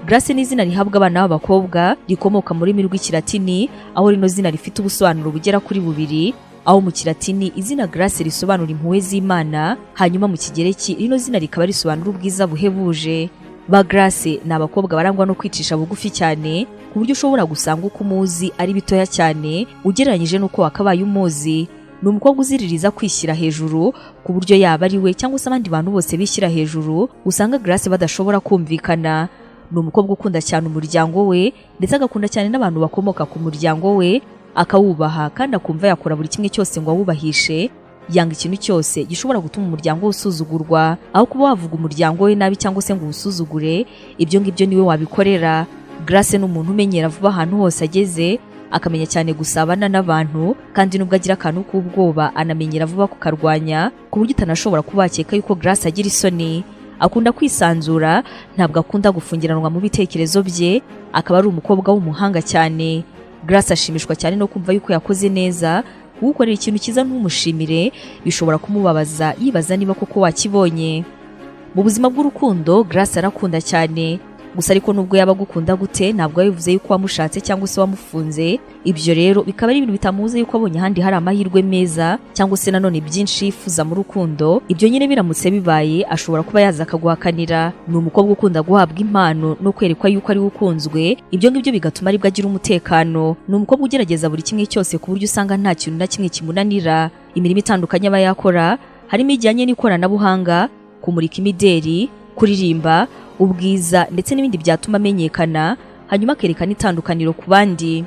Grace ni izina rihabwa abana b'abakobwa rikomoka mu rurimi rw'Ikilatini, aho rino zina rifite ubusobanuro bugera kuri bubiri, aho mu Kilatini izina Grace risobanura impuhwe z'Imana, hanyuma mu Kigereki rino zina rikaba risobanura ubwiza buhebuje. Ba Grace ni abakobwa barangwa no kwicisha bugufi cyane, ku buryo ushobora gusanga uko umuzi ari bitoya cyane ugereranyije n'uko wakabaye umuzi. Ni umukobwa uziririza kwishyira hejuru, ku buryo yaba ari we cyangwa se abandi bantu bose bishyira hejuru usanga Grace badashobora kumvikana. Ni umukobwa ukunda cyane umuryango we, ndetse agakunda cyane n'abantu bakomoka ku muryango we, akawubaha kandi akumva yakora buri kimwe cyose ngo awubahishe. Yanga ikintu cyose gishobora gutuma umuryango we usuzugurwa, aho kuba wavuga umuryango we nabi cyangwa se ngo usuzugure, ibyo ngibyo niwe wabikorera. Grace ni umuntu umenyera vuba ahantu hose ageze, akamenya cyane gusabana n'abantu, kandi nubwo agira akantu k'ubwoba anamenyera vuba kukarwanya, ku buryo utanashobora kubakeka yuko Grace agira isoni. Akunda kwisanzura, ntabwo akunda gufungiranwa mu bitekerezo bye, akaba ari umukobwa w'umuhanga cyane. Grace ashimishwa cyane no kumva yuko yakoze neza, gukorera ikintu cyiza ntumushimire bishobora kumubabaza yibaza niba koko wakibonye. Mu buzima bw'urukundo Grace arakunda cyane, gusa ariko nubwo yaba gukunda gute ntabwo yabivuze yuko wamushatse cyangwa se wamufunze. Ibyo rero bikaba ari ibintu bitamuze yuko abonye ahandi hari amahirwe meza cyangwa se nanone byinshi yifuza mu rukundo. Ibyo nyine biramutse bibaye ashobora kuba yaza akaguhakanira. Ni umukobwa ukunda guhabwa impano no kwerekwa yuko ari ukunzwe, ibyo ngibyo bigatuma aribwo agira umutekano. Ni umukobwa ugerageza buri kimwe cyose ku buryo usanga nta kintu na kimwe kimunanira. Imirimo itandukanye aba yakora harimo ijyanye n'ikoranabuhanga, kumurika imideri, kuririmba, ubwiza ndetse n'ibindi byatuma amenyekana, hanyuma akerekana itandukaniro ku bandi.